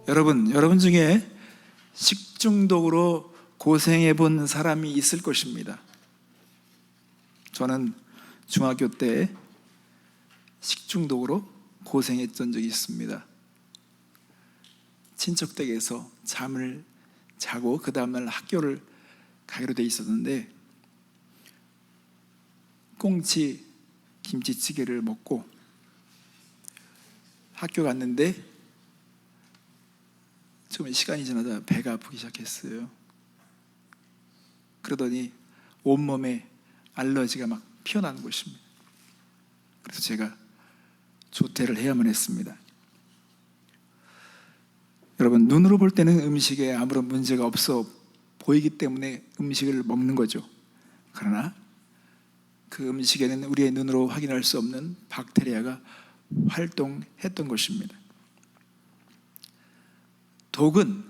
여러분 중에 식중독으로 고생해 본 사람이 있을 것입니다. 저는 중학교 때 식중독으로 고생했던 적이 있습니다. 친척 댁에서 잠을 자고 그 다음날 학교를 가기로 돼 있었는데 꽁치 김치찌개를 먹고 학교 갔는데 처음에 시간이 지나자 배가 아프기 시작했어요. 그러더니 온몸에 알러지가 막 피어나는 것입니다. 그래서 제가 조퇴를 해야만 했습니다. 여러분, 눈으로 볼 때는 음식에 아무런 문제가 없어 보이기 때문에 음식을 먹는 거죠. 그러나 그 음식에는 우리의 눈으로 확인할 수 없는 박테리아가 활동했던 것입니다. 독은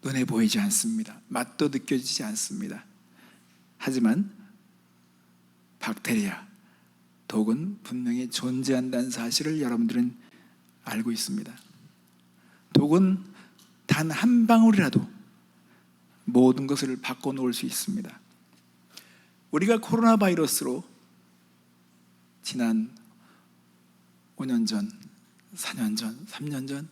눈에 보이지 않습니다. 맛도 느껴지지 않습니다. 하지만 박테리아, 독은 분명히 존재한다는 사실을 여러분들은 알고 있습니다. 독은 단 한 방울이라도 모든 것을 바꿔놓을 수 있습니다. 우리가 코로나 바이러스로 지난 5년 전, 4년 전, 3년 전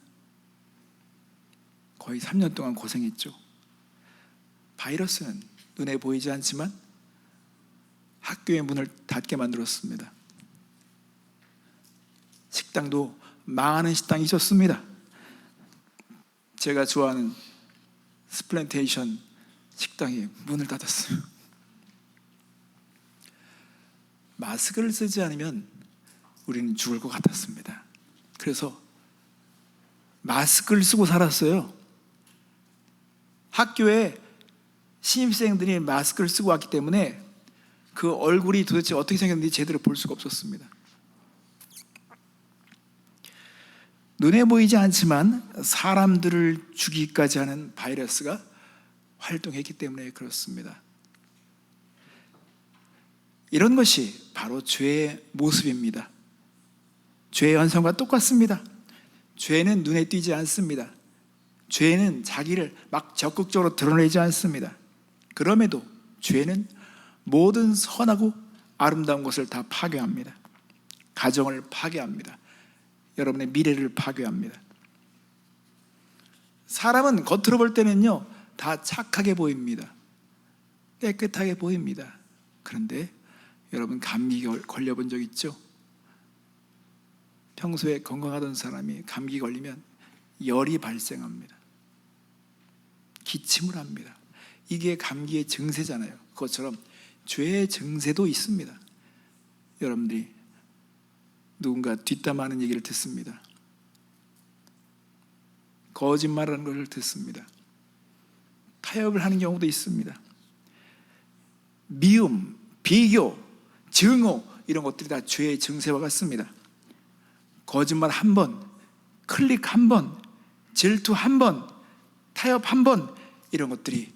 거의 3년 동안 고생했죠. 바이러스는 눈에 보이지 않지만 학교의 문을 닫게 만들었습니다. 식당도 망하는 식당이 있었습니다. 제가 좋아하는 스플랜테이션 식당이 문을 닫았어요. 마스크를 쓰지 않으면 우리는 죽을 것 같았습니다. 그래서 마스크를 쓰고 살았어요. 학교에 신입생들이 마스크를 쓰고 왔기 때문에 그 얼굴이 도대체 어떻게 생겼는지 제대로 볼 수가 없었습니다. 눈에 보이지 않지만 사람들을 죽이기까지 하는 바이러스가 활동했기 때문에 그렇습니다. 이런 것이 바로 죄의 모습입니다. 죄의 현상과 똑같습니다. 죄는 눈에 띄지 않습니다. 죄는 자기를 막 적극적으로 드러내지 않습니다. 그럼에도 죄는 모든 선하고 아름다운 것을 다 파괴합니다. 가정을 파괴합니다. 여러분의 미래를 파괴합니다. 사람은 겉으로 볼 때는요 다 착하게 보입니다. 깨끗하게 보입니다. 그런데 여러분 감기 걸려본 적 있죠? 평소에 건강하던 사람이 감기 걸리면 열이 발생합니다. 기침을 합니다. 이게 감기의 증세잖아요. 그것처럼 죄의 증세도 있습니다. 여러분들이 누군가 뒷담화하는 얘기를 듣습니다. 거짓말하는 것을 듣습니다. 타협을 하는 경우도 있습니다. 미움, 비교, 증오 이런 것들이 다 죄의 증세와 같습니다. 거짓말 한 번, 클릭 한 번, 질투 한 번, 타협 한 번 이런 것들이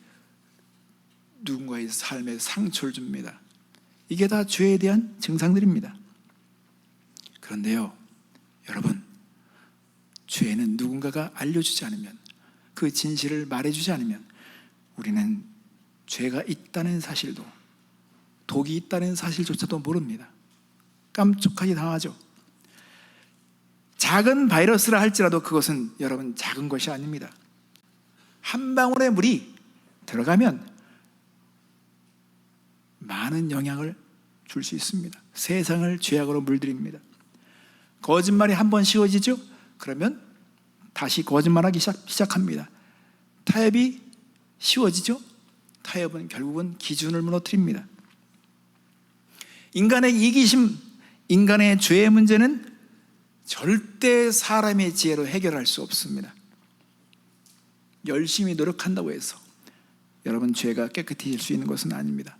누군가의 삶에 상처를 줍니다. 이게 다 죄에 대한 증상들입니다. 그런데요, 여러분, 죄는 누군가가 알려주지 않으면, 그 진실을 말해주지 않으면 우리는 죄가 있다는 사실도, 독이 있다는 사실조차도 모릅니다. 깜짝하게 당하죠. 작은 바이러스라 할지라도 그것은 여러분 작은 것이 아닙니다. 한 방울의 물이 들어가면 많은 영향을 줄 수 있습니다. 세상을 죄악으로 물들입니다. 거짓말이 한 번 씌워지죠? 그러면 다시 거짓말하기 시작합니다. 타협이 쉬워지죠? 타협은 결국은 기준을 무너뜨립니다. 인간의 이기심, 인간의 죄의 문제는 절대 사람의 지혜로 해결할 수 없습니다. 열심히 노력한다고 해서 여러분 죄가 깨끗해질 수 있는 것은 아닙니다.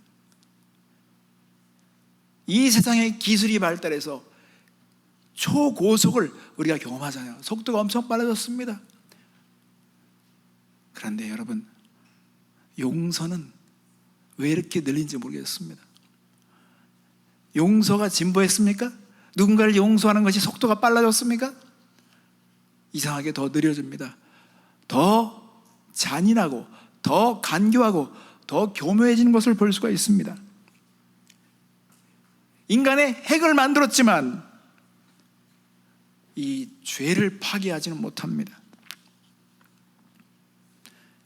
이 세상의 기술이 발달해서 초고속을 우리가 경험하잖아요. 속도가 엄청 빨라졌습니다. 그런데 여러분, 용서는 왜 이렇게 늘린지 모르겠습니다. 용서가 진보했습니까? 누군가를 용서하는 것이 속도가 빨라졌습니까? 이상하게 더 느려집니다. 더 잔인하고 더 간교하고 더 교묘해지는 것을 볼 수가 있습니다. 인간의 핵을 만들었지만 이 죄를 파괴하지는 못합니다.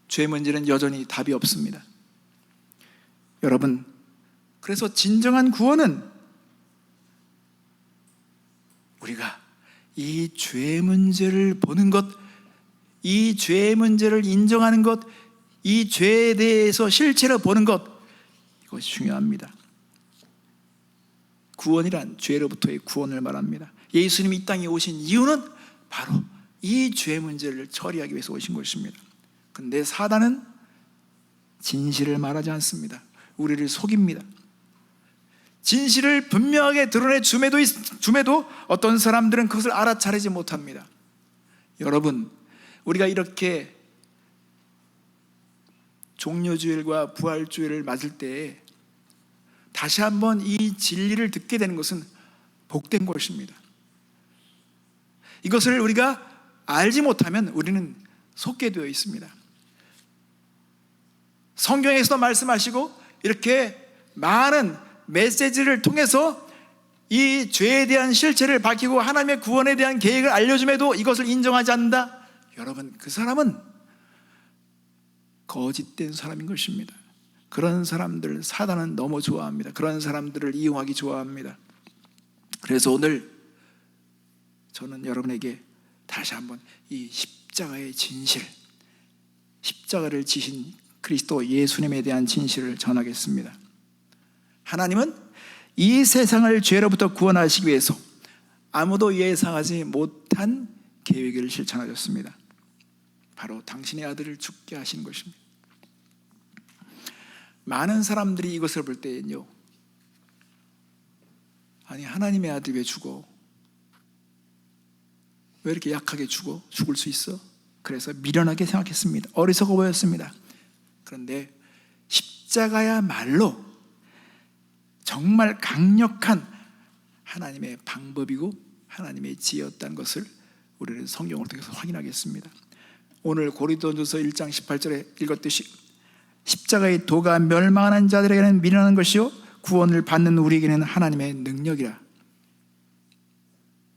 죄 문제는 여전히 답이 없습니다. 여러분, 그래서 진정한 구원은 우리가 이 죄 문제를 보는 것, 이 죄 문제를 인정하는 것, 이 죄에 대해서 실체로 보는 것, 이것이 중요합니다. 구원이란 죄로부터의 구원을 말합니다. 예수님이 이 땅에 오신 이유는 바로 이 죄 문제를 처리하기 위해서 오신 것입니다. 그런데 사단은 진실을 말하지 않습니다. 우리를 속입니다. 진실을 분명하게 드러내 줌에도 어떤 사람들은 그것을 알아차리지 못합니다. 여러분, 우리가 이렇게 종려주일과 부활주일을 맞을 때 다시 한번 이 진리를 듣게 되는 것은 복된 것입니다. 이것을 우리가 알지 못하면 우리는 속게 되어 있습니다. 성경에서도 말씀하시고 이렇게 많은 메시지를 통해서 이 죄에 대한 실체를 밝히고 하나님의 구원에 대한 계획을 알려줌에도 이것을 인정하지 않는다? 여러분, 그 사람은 거짓된 사람인 것입니다. 그런 사람들 사단은 너무 좋아합니다. 그런 사람들을 이용하기 좋아합니다. 그래서 오늘 저는 여러분에게 다시 한번 이 십자가의 진실, 십자가를 지신 그리스도 예수님에 대한 진실을 전하겠습니다. 하나님은 이 세상을 죄로부터 구원하시기 위해서 아무도 예상하지 못한 계획을 실천하셨습니다. 바로 당신의 아들을 죽게 하신 것입니다. 많은 사람들이 이것을 볼 때는요, 아니 하나님의 아들이 왜 죽어? 왜 이렇게 약하게 죽어? 죽을 수 있어? 그래서 미련하게 생각했습니다. 어리석어 보였습니다. 그런데 십자가야말로 정말 강력한 하나님의 방법이고 하나님의 지혜였다는 것을 우리는 성경을 통해서 확인하겠습니다. 오늘 고린도전서 1장 18절에 읽었듯이 십자가의 도가 멸망하는 자들에게는 미련한 것이요 구원을 받는 우리에게는 하나님의 능력이라.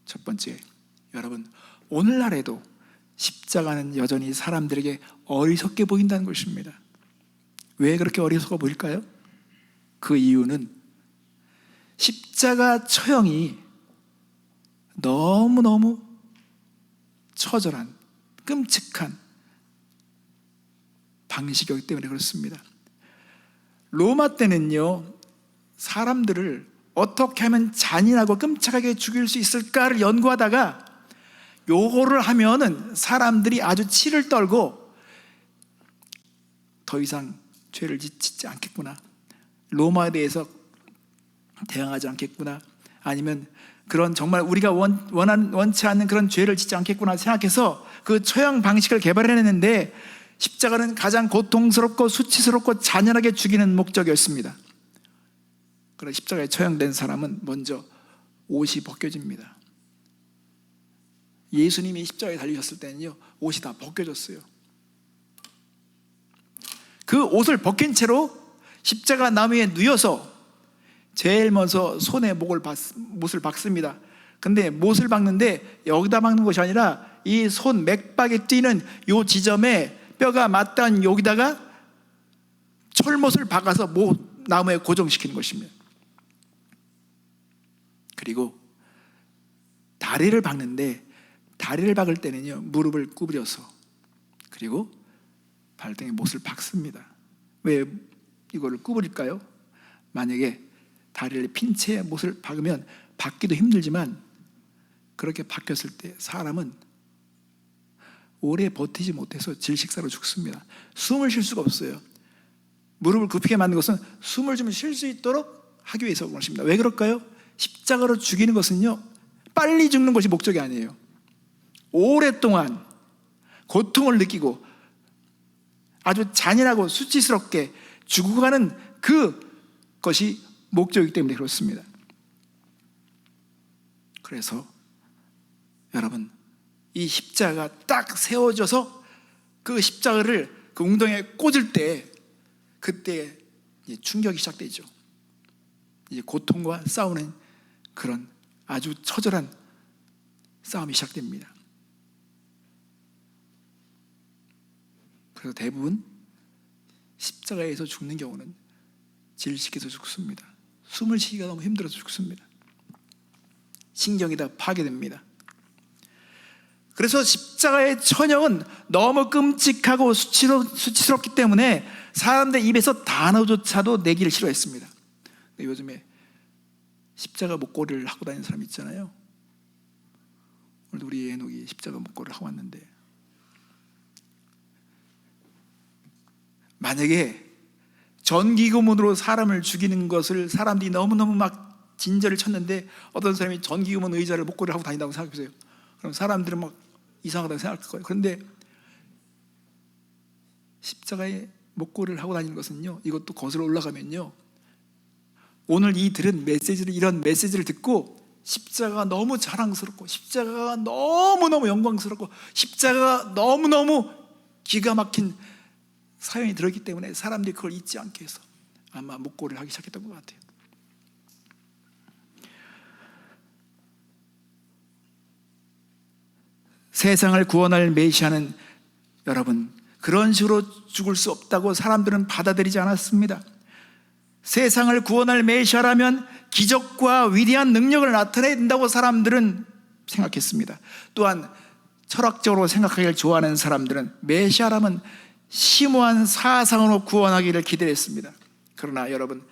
첫 번째, 여러분, 오늘날에도 십자가는 여전히 사람들에게 어리석게 보인다는 것입니다. 왜 그렇게 어리석어 보일까요? 그 이유는 십자가 처형이 너무너무 처절한, 끔찍한 방식이기 때문에 그렇습니다. 로마 때는요, 사람들을 어떻게 하면 잔인하고 끔찍하게 죽일 수 있을까를 연구하다가 요거를 하면은 사람들이 아주 치를 떨고 더 이상 죄를 짓지 않겠구나, 로마에 대해서 대항하지 않겠구나, 아니면 그런 정말 우리가 원치 않는 그런 죄를 짓지 않겠구나 생각해서 그 처형 방식을 개발해냈는데 십자가는 가장 고통스럽고 수치스럽고 잔인하게 죽이는 목적이었습니다. 그래서 십자가에 처형된 사람은 먼저 옷이 벗겨집니다. 예수님이 십자가에 달리셨을 때는요, 옷이 다 벗겨졌어요. 그 옷을 벗긴 채로 십자가 나무에 누워서 제일 먼저 손에 못을 박습니다. 근데 못을 박는데 여기다 박는 것이 아니라 이 손 맥박에 뛰는 요 지점에 뼈가 맞닿은 여기다가 철못을 박아서 나무에 고정시키는 것입니다. 그리고 다리를 박는데 다리를 박을 때는요, 무릎을 구부려서, 그리고 발등에 못을 박습니다. 왜 이거를 구부릴까요? 만약에 다리를 핀 채 못을 박으면 박기도 힘들지만 그렇게 박혔을 때 사람은 오래 버티지 못해서 질식사로 죽습니다. 숨을 쉴 수가 없어요. 무릎을 굽히게 만든 것은 숨을 좀 쉴 수 있도록 하기 위해서 그런 것입니다. 왜 그럴까요? 십자가로 죽이는 것은요, 빨리 죽는 것이 목적이 아니에요. 오랫동안 고통을 느끼고 아주 잔인하고 수치스럽게 죽어가는 그것이 목적이기 때문에 그렇습니다. 그래서 여러분, 이 십자가 딱 세워져서 그 십자가를 그 웅덩이에 꽂을 때 그때 이제 충격이 시작되죠. 이제 고통과 싸우는 그런 아주 처절한 싸움이 시작됩니다. 그래서 대부분 십자가에서 죽는 경우는 질식해서 죽습니다. 숨을 쉬기가 너무 힘들어서 죽습니다. 신경이 다 파괴됩니다. 그래서 십자가의 천형은 너무 끔찍하고 수치스럽기 때문에 사람들 입에서 단어조차도 내기를 싫어했습니다. 요즘에 십자가 목걸이를 하고 다니는 사람 있잖아요. 오늘도 우리 예녹이 십자가 목걸이를 하고 왔는데, 만약에 전기고문으로 사람을 죽이는 것을 사람들이 너무너무 막 진저를 쳤는데 어떤 사람이 전기고문 의자를 목걸이를 하고 다닌다고 생각해보세요. 그럼 사람들은 막 이상하다고 생각할 거예요. 그런데 십자가에 목걸이를 하고 다니는 것은요, 이것도 거슬러 올라가면요, 오늘 이 들은 메시지를, 이런 메시지를 듣고 십자가가 너무 자랑스럽고 십자가가 너무너무 영광스럽고 십자가가 너무너무 기가 막힌 사연이 들었기 때문에 사람들이 그걸 잊지 않게 해서 아마 목걸이를 하기 시작했던 것 같아요. 세상을 구원할 메시아는 여러분 그런 식으로 죽을 수 없다고 사람들은 받아들이지 않았습니다. 세상을 구원할 메시아라면 기적과 위대한 능력을 나타내야 된다고 사람들은 생각했습니다. 또한 철학적으로 생각하기를 좋아하는 사람들은 메시아라면 심오한 사상으로 구원하기를 기대했습니다. 그러나 여러분,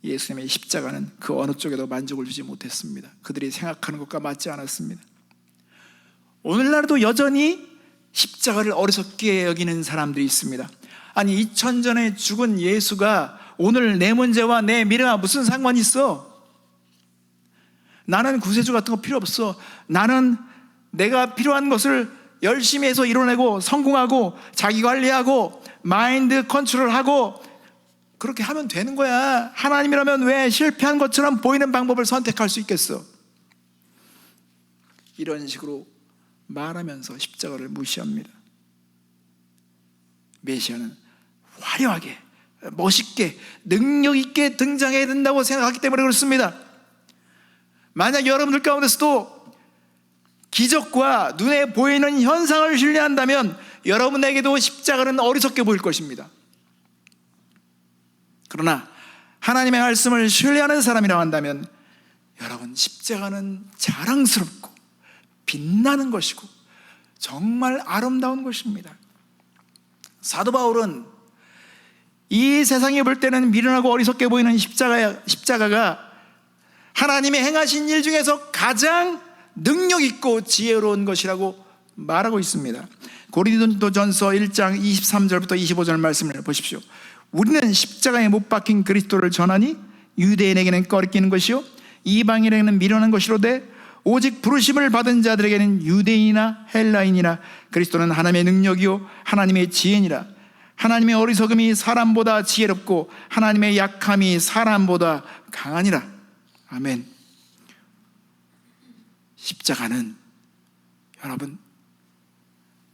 예수님의 십자가는 그 어느 쪽에도 만족을 주지 못했습니다. 그들이 생각하는 것과 맞지 않았습니다. 오늘날도 여전히 십자가를 어리석게 여기는 사람들이 있습니다. 아니 2000년 전에 죽은 예수가 오늘 내 문제와 내 미래와 무슨 상관이 있어? 나는 구세주 같은 거 필요 없어. 나는 내가 필요한 것을 열심히 해서 이뤄내고 성공하고 자기 관리하고 마인드 컨트롤하고 그렇게 하면 되는 거야. 하나님이라면 왜 실패한 것처럼 보이는 방법을 선택할 수 있겠어? 이런 식으로 말하면서 십자가를 무시합니다. 메시아는 화려하게, 멋있게, 능력 있게 등장해야 된다고 생각하기 때문에 그렇습니다. 만약 여러분들 가운데서도 기적과 눈에 보이는 현상을 신뢰한다면 여러분에게도 십자가는 어리석게 보일 것입니다. 그러나 하나님의 말씀을 신뢰하는 사람이라고 한다면 여러분, 십자가는 자랑스럽고 빛나는 것이고 정말 아름다운 것입니다. 사도 바울은 이 세상에 볼 때는 미련하고 어리석게 보이는 십자가가 하나님의 행하신 일 중에서 가장 능력 있고 지혜로운 것이라고 말하고 있습니다. 고린도전서 1장 23절부터 25절 말씀을 보십시오. 우리는 십자가에 못 박힌 그리스도를 전하니 유대인에게는 꺼리끼는 것이요 이방인에게는 미련한 것이로되 오직 부르심을 받은 자들에게는 유대인이나 헬라인이나 그리스도는 하나님의 능력이요 하나님의 지혜니라. 하나님의 어리석음이 사람보다 지혜롭고 하나님의 약함이 사람보다 강하니라. 아멘. 십자가는 여러분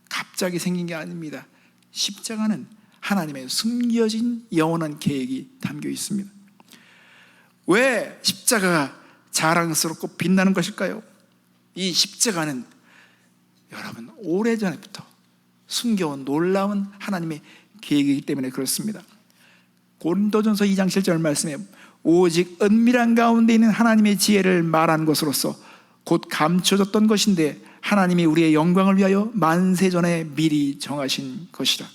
갑자기 생긴 게 아닙니다. 십자가는 하나님의 숨겨진 영원한 계획이 담겨 있습니다. 왜 십자가가 자랑스럽고 빛나는 것일까요? 이 십자가는 여러분 오래전부터 숨겨온 놀라운 하나님의 계획이기 때문에 그렇습니다. 고린도전서 2장 7절 말씀에 오직 은밀한 가운데 있는 하나님의 지혜를 말한 것으로서 곧 감춰졌던 것인데 하나님이 우리의 영광을 위하여 만세전에 미리 정하신 것이라.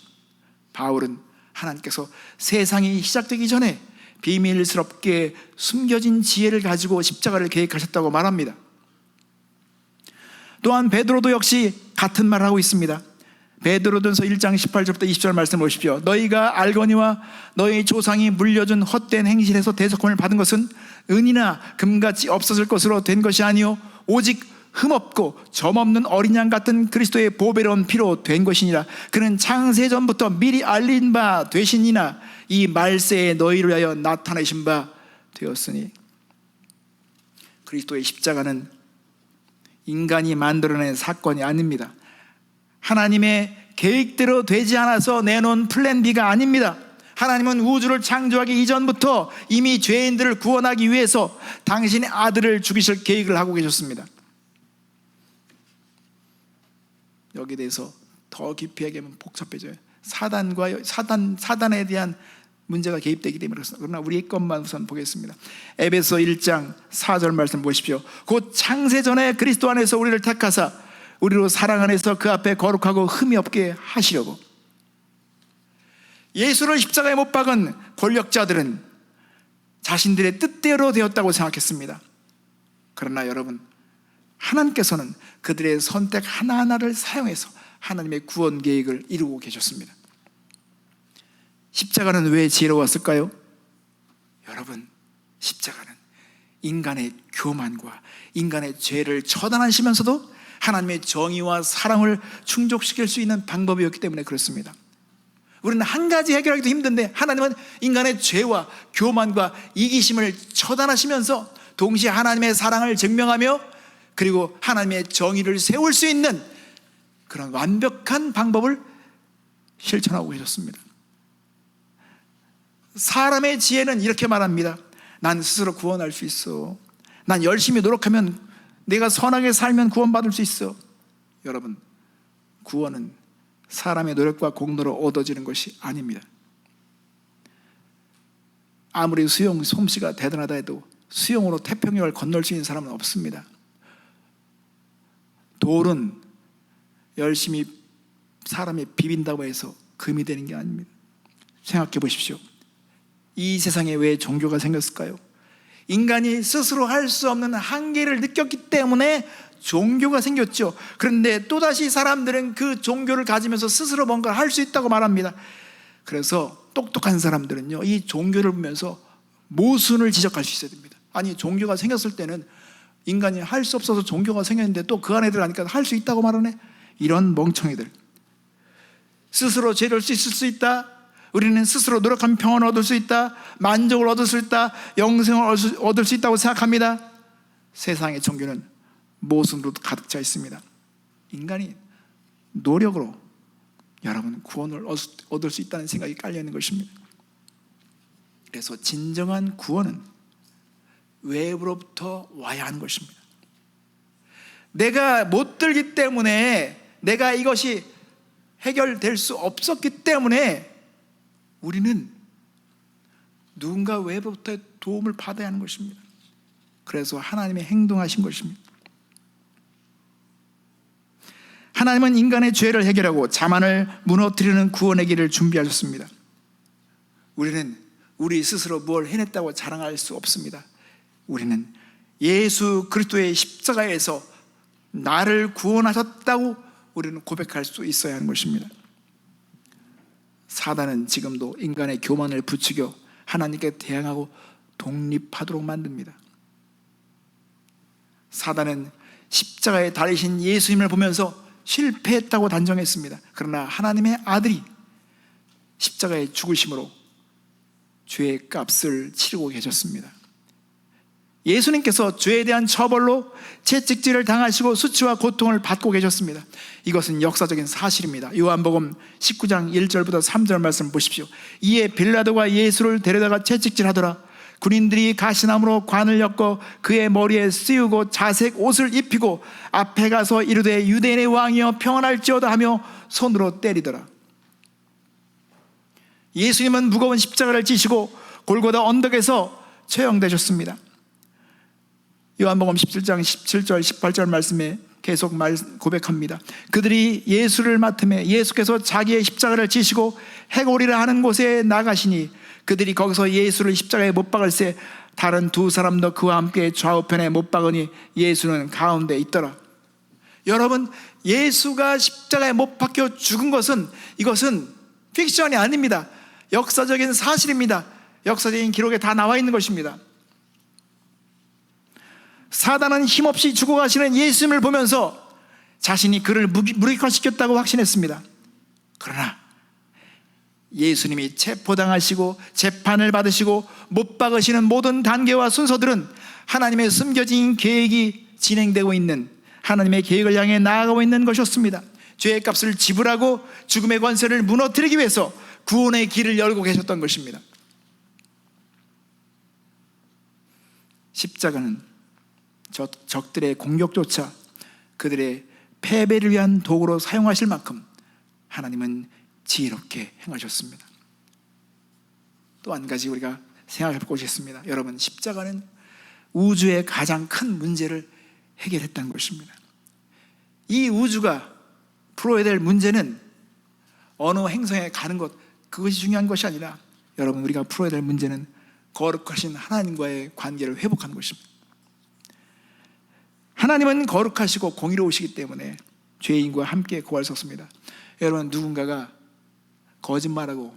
바울은 하나님께서 세상이 시작되기 전에 비밀스럽게 숨겨진 지혜를 가지고 십자가를 계획하셨다고 말합니다. 또한 베드로도 역시 같은 말을 하고 있습니다. 베드로전서 1장 18절부터 20절 말씀 보십시오. 너희가 알거니와 너희 조상이 물려준 헛된 행실에서 대속함을 받은 것은 은이나 금같이 없어질 것으로 된 것이 아니요 오직 흠없고 점없는 어린 양 같은 그리스도의 보배로운 피로 된 것이니라. 그는 창세전부터 미리 알린 바 되시니나 이 말세에 너희를 위하여 나타내신 바 되었으니. 그리스도의 십자가는 인간이 만들어낸 사건이 아닙니다. 하나님의 계획대로 되지 않아서 내놓은 플랜 B가 아닙니다. 하나님은 우주를 창조하기 이전부터 이미 죄인들을 구원하기 위해서 당신의 아들을 죽이실 계획을 하고 계셨습니다. 여기에 대해서 더 깊이 얘기하면 복잡해져요. 사단에 대한 문제가 개입되기 때문에 그렇습니다. 그러나 우리 것만 우선 보겠습니다. 에베소 1장 4절 말씀 보십시오. 곧 창세 전에 그리스도 안에서 우리를 택하사 우리로 사랑 안에서 그 앞에 거룩하고 흠이 없게 하시려고. 예수를 십자가에 못 박은 권력자들은 자신들의 뜻대로 되었다고 생각했습니다. 그러나 여러분, 하나님께서는 그들의 선택 하나하나를 사용해서 하나님의 구원 계획을 이루고 계셨습니다. 십자가는 왜 지혜로웠을까요? 여러분, 십자가는 인간의 교만과 인간의 죄를 처단하시면서도 하나님의 정의와 사랑을 충족시킬 수 있는 방법이었기 때문에 그렇습니다. 우리는 한 가지 해결하기도 힘든데 하나님은 인간의 죄와 교만과 이기심을 처단하시면서 동시에 하나님의 사랑을 증명하며 그리고 하나님의 정의를 세울 수 있는 그런 완벽한 방법을 실천하고 계셨습니다. 사람의 지혜는 이렇게 말합니다. 난 스스로 구원할 수 있어. 난 열심히 노력하면, 내가 선하게 살면 구원받을 수 있어. 여러분, 구원은 사람의 노력과 공로로 얻어지는 것이 아닙니다. 아무리 수영 솜씨가 대단하다 해도 수영으로 태평양을 건널 수 있는 사람은 없습니다. 돌은 열심히 사람이 비빈다고 해서 금이 되는 게 아닙니다. 생각해 보십시오. 이 세상에 왜 종교가 생겼을까요? 인간이 스스로 할 수 없는 한계를 느꼈기 때문에 종교가 생겼죠. 그런데 또다시 사람들은 그 종교를 가지면서 스스로 뭔가 할 수 있다고 말합니다. 그래서 똑똑한 사람들은요, 이 종교를 보면서 모순을 지적할 수 있어야 됩니다. 아니, 종교가 생겼을 때는 인간이 할 수 없어서 종교가 생겼는데 또 그 안에 들어가니까 할 수 있다고 말하네. 이런 멍청이들. 스스로 죄를 씻을 수 있다, 우리는 스스로 노력하면 평안을 얻을 수 있다, 만족을 얻을 수 있다, 영생을 얻을 수 있다고 생각합니다. 세상의 종교는 모순으로 가득 차 있습니다. 인간이 노력으로 여러분 구원을 얻을 수 있다는 생각이 깔려있는 것입니다. 그래서 진정한 구원은 외부로부터 와야 하는 것입니다. 내가 못 들기 때문에, 내가 이것이 해결될 수 없었기 때문에 우리는 누군가 외부부터 도움을 받아야 하는 것입니다. 그래서 하나님의 행동하신 것입니다. 하나님은 인간의 죄를 해결하고 자만을 무너뜨리는 구원의 길을 준비하셨습니다. 우리는 우리 스스로 뭘 해냈다고 자랑할 수 없습니다. 우리는 예수 그리스도의 십자가에서 나를 구원하셨다고 우리는 고백할 수 있어야 하는 것입니다. 사단은 지금도 인간의 교만을 부추겨 하나님께 대항하고 독립하도록 만듭니다. 사단은 십자가에 달리신 예수님을 보면서 실패했다고 단정했습니다. 그러나 하나님의 아들이 십자가에 죽으심으로 죄의 값을 치르고 계셨습니다. 예수님께서 죄에 대한 처벌로 채찍질을 당하시고 수치와 고통을 받고 계셨습니다. 이것은 역사적인 사실입니다. 요한복음 19장 1절부터 3절 말씀 보십시오. 이에 빌라도가 예수를 데려다가 채찍질하더라. 군인들이 가시나무로 관을 엮어 그의 머리에 씌우고 자색 옷을 입히고 앞에 가서 이르되 유대인의 왕이여 평안할지어다 하며 손으로 때리더라. 예수님은 무거운 십자가를 지시고 골고다 언덕에서 처형되셨습니다. 요한복음 17장 17절 18절 말씀에 계속 고백합니다. 그들이 예수를 맡음에 예수께서 자기의 십자가를 지시고 해골이라 하는 곳에 나가시니 그들이 거기서 예수를 십자가에 못 박을새 다른 두 사람도 그와 함께 좌우편에 못 박으니 예수는 가운데 있더라. 여러분, 예수가 십자가에 못 박혀 죽은 것은, 이것은 픽션이 아닙니다. 역사적인 사실입니다. 역사적인 기록에 다 나와 있는 것입니다. 사단은 힘없이 죽어가시는 예수님을 보면서 자신이 그를 무력화시켰다고 확신했습니다. 그러나 예수님이 체포당하시고 재판을 받으시고 못 박으시는 모든 단계와 순서들은 하나님의 숨겨진 계획이 진행되고 있는, 하나님의 계획을 향해 나아가고 있는 것이었습니다. 죄의 값을 지불하고 죽음의 권세를 무너뜨리기 위해서 구원의 길을 열고 계셨던 것입니다. 십자가는 적들의 공격조차 그들의 패배를 위한 도구로 사용하실 만큼 하나님은 지혜롭게 행하셨습니다. 또 한 가지 우리가 생각해 볼 것이 있습니다. 여러분, 십자가는 우주의 가장 큰 문제를 해결했다는 것입니다. 이 우주가 풀어야 될 문제는 어느 행성에 가는 것, 그것이 중요한 것이 아니라 여러분, 우리가 풀어야 될 문제는 거룩하신 하나님과의 관계를 회복하는 것입니다. 하나님은 거룩하시고 공의로우시기 때문에 죄인과 함께 구할 수 없습니다. 여러분, 누군가가 거짓말하고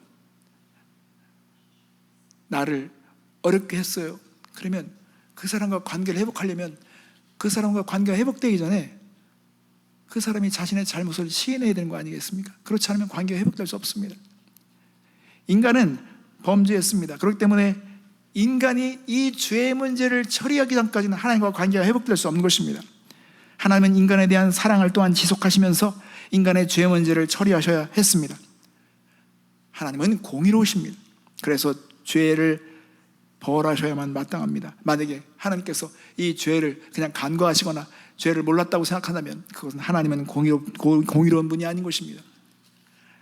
나를 어렵게 했어요. 그러면 그 사람과 관계를 회복하려면 그 사람과 관계가 회복되기 전에 그 사람이 자신의 잘못을 시인해야 되는 거 아니겠습니까? 그렇지 않으면 관계가 회복될 수 없습니다. 인간은 범죄했습니다. 그렇기 때문에 인간이 이 죄의 문제를 처리하기 전까지는 하나님과 관계가 회복될 수 없는 것입니다. 하나님은 인간에 대한 사랑을 또한 지속하시면서 인간의 죄 문제를 처리하셔야 했습니다. 하나님은 공의로우십니다. 그래서 죄를 벌하셔야만 마땅합니다. 만약에 하나님께서 이 죄를 그냥 간과하시거나 죄를 몰랐다고 생각한다면 그것은 하나님은 공의로운 분이 아닌 것입니다.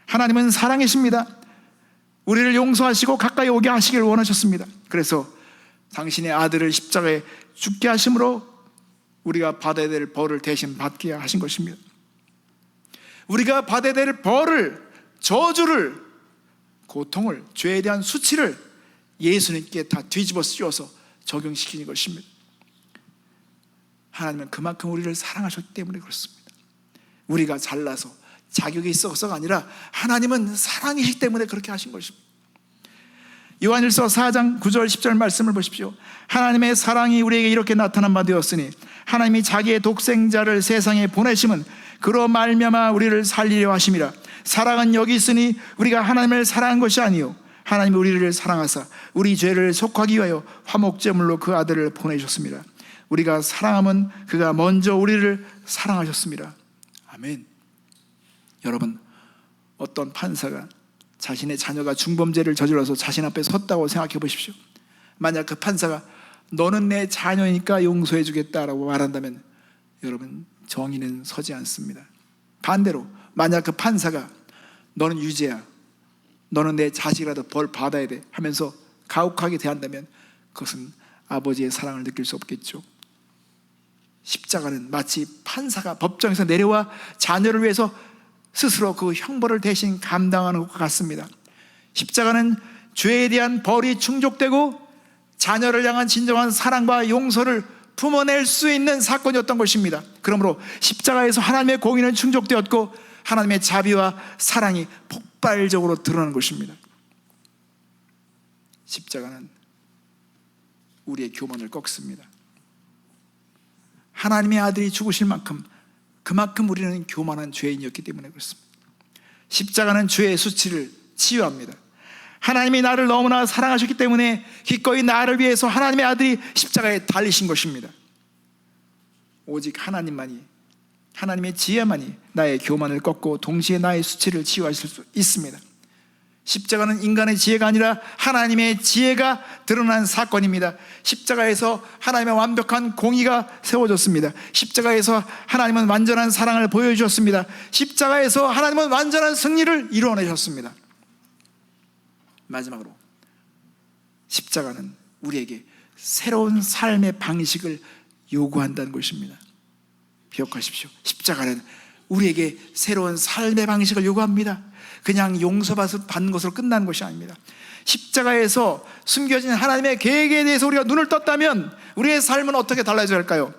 하나님은 사랑이십니다. 우리를 용서하시고 가까이 오게 하시길 원하셨습니다. 그래서 당신의 아들을 십자가에 죽게 하심으로 우리가 받아야 될 벌을 대신 받게 하신 것입니다. 우리가 받아야 될 벌을, 저주를, 고통을, 죄에 대한 수치를 예수님께 다 뒤집어 씌워서 적용시키는 것입니다. 하나님은 그만큼 우리를 사랑하셨기 때문에 그렇습니다. 우리가 잘나서 자격이 있어서가 아니라 하나님은 사랑이시기 때문에 그렇게 하신 것입니다. 요한일서 4장 9절 10절 말씀을 보십시오. 하나님의 사랑이 우리에게 이렇게 나타난 바 되었으니 하나님이 자기의 독생자를 세상에 보내심은 그로 말미암아 우리를 살리려 하심이라. 사랑은 여기 있으니 우리가 하나님을 사랑한 것이 아니요 하나님이 우리를 사랑하사 우리 죄를 속하기 위하여 화목제물로 그 아들을 보내셨습니다. 우리가 사랑함은 그가 먼저 우리를 사랑하셨습니다. 아멘. 여러분, 어떤 판사가 자신의 자녀가 중범죄를 저질러서 자신 앞에 섰다고 생각해 보십시오. 만약 그 판사가 너는 내 자녀니까 용서해 주겠다라고 말한다면 여러분, 정의는 서지 않습니다. 반대로 만약 그 판사가 너는 유죄야, 너는 내 자식이라도 벌 받아야 돼 하면서 가혹하게 대한다면 그것은 아버지의 사랑을 느낄 수 없겠죠. 십자가는 마치 판사가 법정에서 내려와 자녀를 위해서 스스로 그 형벌을 대신 감당하는 것과 같습니다. 십자가는 죄에 대한 벌이 충족되고 자녀를 향한 진정한 사랑과 용서를 품어낼 수 있는 사건이었던 것입니다. 그러므로 십자가에서 하나님의 공의는 충족되었고 하나님의 자비와 사랑이 폭발적으로 드러나는 것입니다. 십자가는 우리의 교만을 꺾습니다. 하나님의 아들이 죽으실 만큼 그만큼 우리는 교만한 죄인이었기 때문에 그렇습니다. 십자가는 죄의 수치를 치유합니다. 하나님이 나를 너무나 사랑하셨기 때문에 기꺼이 나를 위해서 하나님의 아들이 십자가에 달리신 것입니다. 오직 하나님만이, 하나님의 지혜만이 나의 교만을 꺾고 동시에 나의 수치를 치유하실 수 있습니다. 십자가는 인간의 지혜가 아니라 하나님의 지혜가 드러난 사건입니다. 십자가에서 하나님의 완벽한 공의가 세워졌습니다. 십자가에서 하나님은 완전한 사랑을 보여주셨습니다. 십자가에서 하나님은 완전한 승리를 이루어내셨습니다. 마지막으로 십자가는 우리에게 새로운 삶의 방식을 요구한다는 것입니다. 기억하십시오. 십자가는 우리에게 새로운 삶의 방식을 요구합니다. 그냥 용서받는 것으로 끝나는 것이 아닙니다. 십자가에서 숨겨진 하나님의 계획에 대해서 우리가 눈을 떴다면 우리의 삶은 어떻게 달라져야 할까요?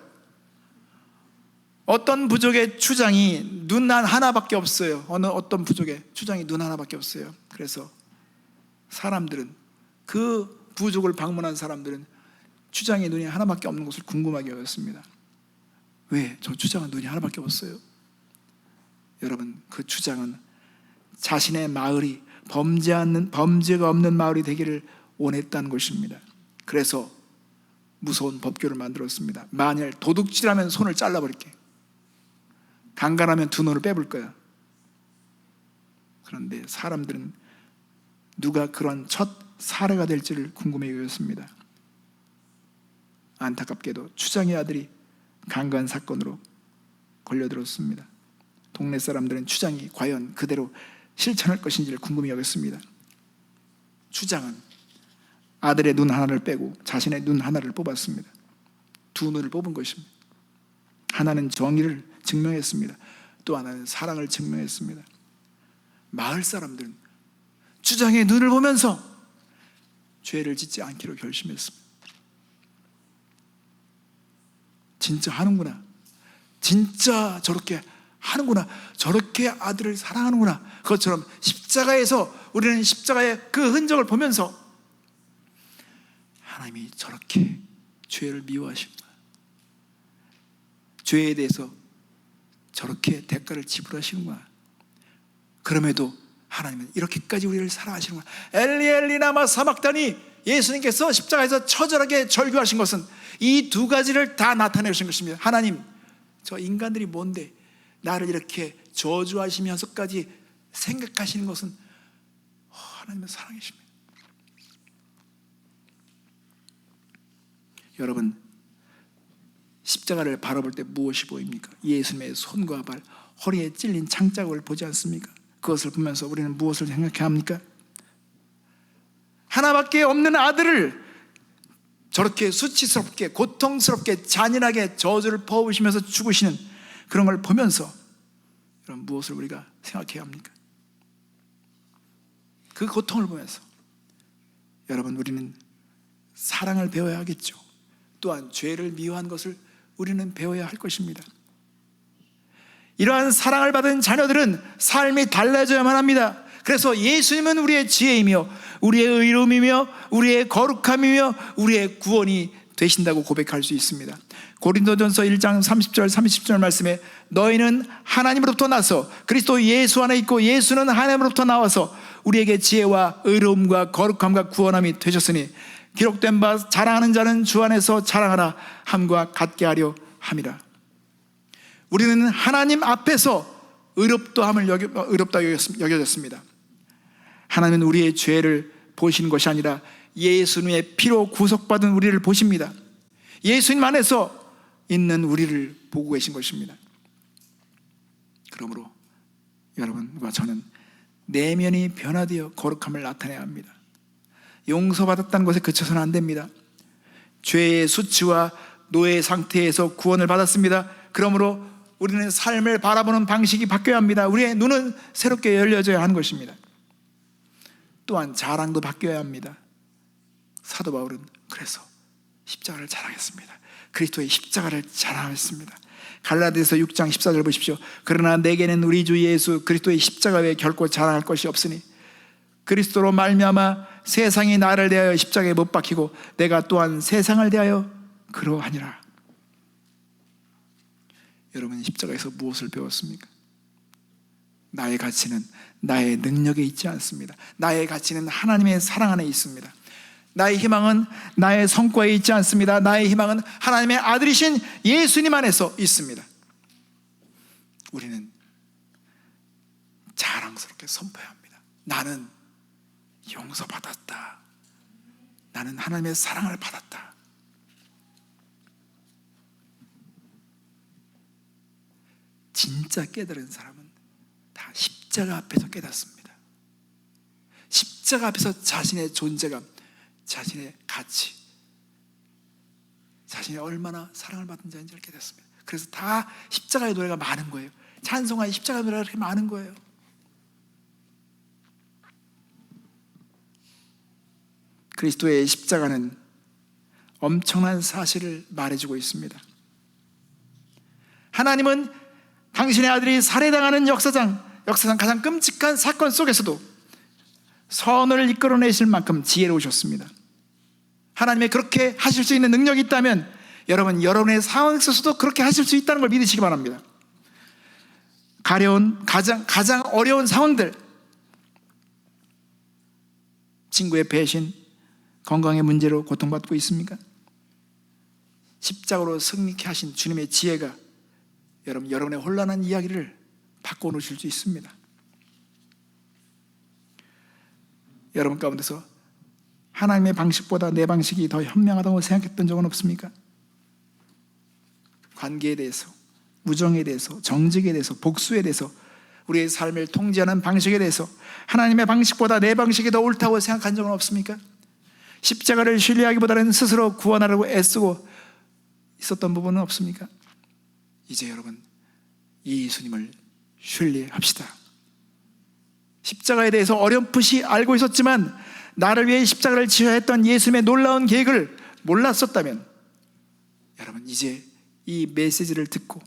어떤 부족의 추장이 눈 하나밖에 없어요. 어떤 부족의 추장이 눈 하나밖에 없어요. 그래서 사람들은, 그 부족을 방문한 사람들은 추장의 눈이 하나밖에 없는 것을 궁금하게 여겼습니다. 왜? 저 추장은 눈이 하나밖에 없어요. 여러분, 그 추장은 자신의 마을이 범죄가 없는 마을이 되기를 원했다는 것입니다. 그래서 무서운 법규를 만들었습니다. 만일 도둑질하면 손을 잘라버릴게, 강간하면 두 눈을 빼볼 거야, 그런데 사람들은 누가 그런 첫 사례가 될지를 궁금해 여겼습니다. 안타깝게도 추장의 아들이 강간 사건으로 걸려들었습니다. 동네 사람들은 추장이 과연 그대로 실천할 것인지를 궁금해 여겼습니다. 추장은 아들의 눈 하나를 빼고 자신의 눈 하나를 뽑았습니다. 두 눈을 뽑은 것입니다. 하나는 정의를 증명했습니다. 또 하나는 사랑을 증명했습니다. 마을 사람들은 추장의 눈을 보면서 죄를 짓지 않기로 결심했습니다. 진짜 하는구나, 진짜 저렇게 하는구나, 저렇게 아들을 사랑하는구나. 그것처럼 십자가에서 우리는 십자가의 그 흔적을 보면서 하나님이 저렇게 죄를 미워하시구나, 죄에 대해서 저렇게 대가를 지불하시는구나. 그럼에도 하나님은 이렇게까지 우리를 사랑하시는구나. 엘리 엘리 라마 사박다니, 예수님께서 십자가에서 처절하게 절규하신 것은 이 두 가지를 다 나타내신 것입니다. 하나님, 저 인간들이 뭔데 나를 이렇게 저주하시면서까지 생각하시는 것은 하나님의 사랑이십니다. 여러분, 십자가를 바라볼 때 무엇이 보입니까? 예수님의 손과 발, 허리에 찔린 창자국을 보지 않습니까? 그것을 보면서 우리는 무엇을 생각해야 합니까? 하나밖에 없는 아들을 저렇게 수치스럽게, 고통스럽게, 잔인하게 저주를 퍼부으시면서 죽으시는 그런 걸 보면서 여러분, 무엇을 우리가 생각해야 합니까? 그 고통을 보면서 여러분, 우리는 사랑을 배워야 하겠죠. 또한 죄를 미워한 것을 우리는 배워야 할 것입니다. 이러한 사랑을 받은 자녀들은 삶이 달라져야만 합니다. 그래서 예수님은 우리의 지혜이며 우리의 의로움이며 우리의 거룩함이며 우리의 구원이 되신다고 고백할 수 있습니다. 고린도전서 1장 30절 30절 말씀에 너희는 하나님으로부터 나서 그리스도 예수 안에 있고 예수는 하나님으로부터 나와서 우리에게 지혜와 의로움과 거룩함과 구원함이 되셨으니 기록된 바 자랑하는 자는 주 안에서 자랑하라 함과 같게 하려 함이라. 우리는 하나님 앞에서 의롭다 여겨졌습니다. 하나님은 우리의 죄를 보시는 것이 아니라 예수님의 피로 구속받은 우리를 보십니다. 예수님 안에서 있는 우리를 보고 계신 것입니다. 그러므로 여러분과 저는 내면이 변화되어 거룩함을 나타내야 합니다. 용서받았다는 것에 그쳐서는 안 됩니다. 죄의 수치와 노예 상태에서 구원을 받았습니다. 그러므로 우리는 삶을 바라보는 방식이 바뀌어야 합니다. 우리의 눈은 새롭게 열려져야 하는 것입니다. 또한 자랑도 바뀌어야 합니다. 사도 바울은 그래서 십자가를 자랑했습니다. 그리스도의 십자가를 자랑했습니다. 갈라디아서 6장 14절 보십시오. 그러나 내게는 우리 주 예수 그리스도의 십자가 외에 결코 자랑할 것이 없으니 그리스도로 말미암아 세상이 나를 대하여 십자가에 못 박히고 내가 또한 세상을 대하여 그러하니라. 여러분, 십자가에서 무엇을 배웠습니까? 나의 가치는 나의 능력에 있지 않습니다. 나의 가치는 하나님의 사랑 안에 있습니다. 나의 희망은 나의 성과에 있지 않습니다. 나의 희망은 하나님의 아들이신 예수님 안에서 있습니다. 우리는 자랑스럽게 선포해야 합니다. 나는 용서받았다. 나는 하나님의 사랑을 받았다. 진짜 깨달은 사람은 다 십자가 앞에서 깨닫습니다. 십자가 앞에서 자신의 존재감, 자신의 가치, 자신이 얼마나 사랑을 받은 자인지를 깨닫습니다. 그래서 다 십자가의 노래가 많은 거예요. 찬송하의 십자가의 노래가 그렇게 많은 거예요. 그리스도의 십자가는 엄청난 사실을 말해주고 있습니다. 하나님은 당신의 아들이 살해당하는 역사상 가장 끔찍한 사건 속에서도 선을 이끌어내실 만큼 지혜로우셨습니다. 하나님의 그렇게 하실 수 있는 능력이 있다면 여러분, 여러분의 상황 속에서도 그렇게 하실 수 있다는 걸 믿으시기 바랍니다. 가려운 가장 어려운 상황들, 친구의 배신, 건강의 문제로 고통받고 있습니까? 십자가로 승리케 하신 주님의 지혜가 여러분의 혼란한 이야기를 바꿔놓으실 수 있습니다. 여러분 가운데서 하나님의 방식보다 내 방식이 더 현명하다고 생각했던 적은 없습니까? 관계에 대해서, 우정에 대해서, 정직에 대해서, 복수에 대해서, 우리의 삶을 통제하는 방식에 대해서 하나님의 방식보다 내 방식이 더 옳다고 생각한 적은 없습니까? 십자가를 신뢰하기보다는 스스로 구원하려고 애쓰고 있었던 부분은 없습니까? 이제 여러분, 이 예수님을 신뢰합시다. 십자가에 대해서 어렴풋이 알고 있었지만 나를 위해 십자가를 지어야 했던 예수님의 놀라운 계획을 몰랐었다면 여러분, 이제 이 메시지를 듣고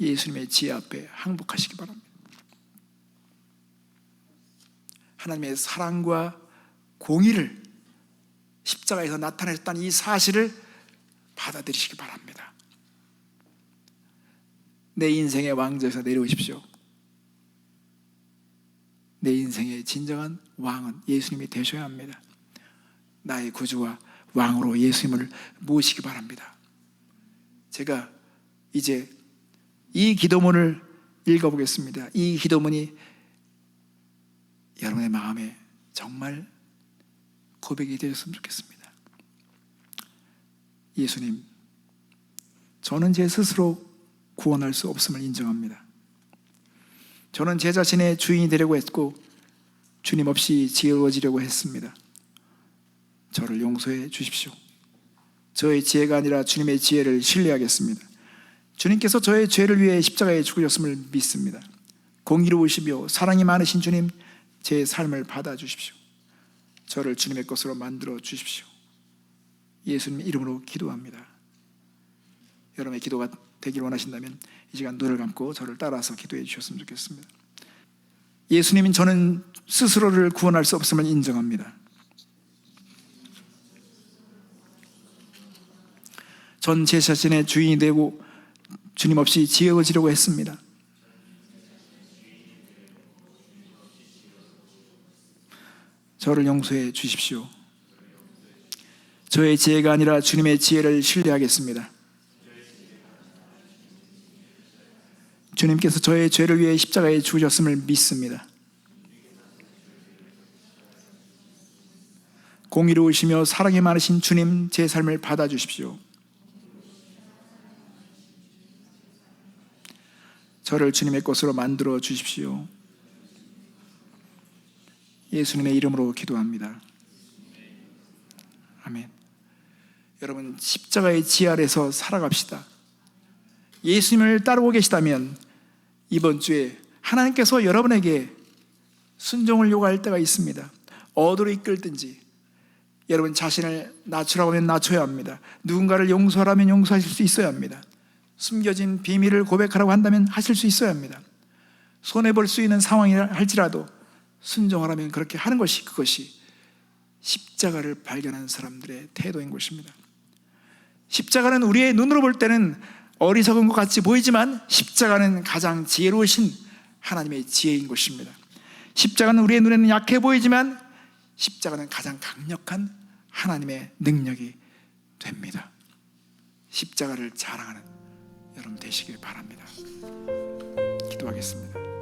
예수님의 지혜 앞에 항복하시기 바랍니다. 하나님의 사랑과 공의를 십자가에서 나타내셨다는 이 사실을 받아들이시기 바랍니다. 내 인생의 왕좌에서 내려오십시오. 내 인생의 진정한 왕은 예수님이 되셔야 합니다. 나의 구주와 왕으로 예수님을 모시기 바랍니다. 제가 이제 이 기도문을 읽어보겠습니다. 이 기도문이 여러분의 마음에 정말 고백이 되셨으면 좋겠습니다. 예수님, 저는 제 스스로 구원할 수 없음을 인정합니다. 저는 제 자신의 주인이 되려고 했고 주님 없이 지어지려고 했습니다. 저를 용서해 주십시오. 저의 지혜가 아니라 주님의 지혜를 신뢰하겠습니다. 주님께서 저의 죄를 위해 십자가에 죽으셨음을 믿습니다. 공의로우시며 사랑이 많으신 주님, 제 삶을 받아주십시오. 저를 주님의 것으로 만들어 주십시오. 예수님 이름으로 기도합니다. 여러분의 기도가 되길 원하신다면 이 시간 눈을 감고 저를 따라서 기도해 주셨으면 좋겠습니다. 예수님은 저는 스스로를 구원할 수 없음을 인정합니다. 전 제 자신의 주인이 되고 주님 없이 지어지려고 했습니다. 저를 용서해 주십시오. 저의 지혜가 아니라 주님의 지혜를 신뢰하겠습니다. 주님께서 저의 죄를 위해 십자가에 죽으셨음을 믿습니다. 공의로우시며 사랑이 많으신 주님, 제 삶을 받아주십시오. 저를 주님의 것으로 만들어 주십시오. 예수님의 이름으로 기도합니다. 아멘. 여러분, 십자가의 지혜 아래서 살아갑시다. 예수님을 따르고 계시다면 이번 주에 하나님께서 여러분에게 순종을 요구할 때가 있습니다. 어디로 이끌든지 여러분 자신을 낮추라고 하면 낮춰야 합니다. 누군가를 용서하라면 용서하실 수 있어야 합니다. 숨겨진 비밀을 고백하라고 한다면 하실 수 있어야 합니다. 손해볼 수 있는 상황이라 할지라도 순종하라면 그렇게 하는 것이, 그것이 십자가를 발견한 사람들의 태도인 것입니다. 십자가는 우리의 눈으로 볼 때는 어리석은 것 같이 보이지만 십자가는 가장 지혜로우신 하나님의 지혜인 것입니다. 십자가는 우리의 눈에는 약해 보이지만 십자가는 가장 강력한 하나님의 능력이 됩니다. 십자가를 자랑하는 여러분 되시길 바랍니다. 기도하겠습니다.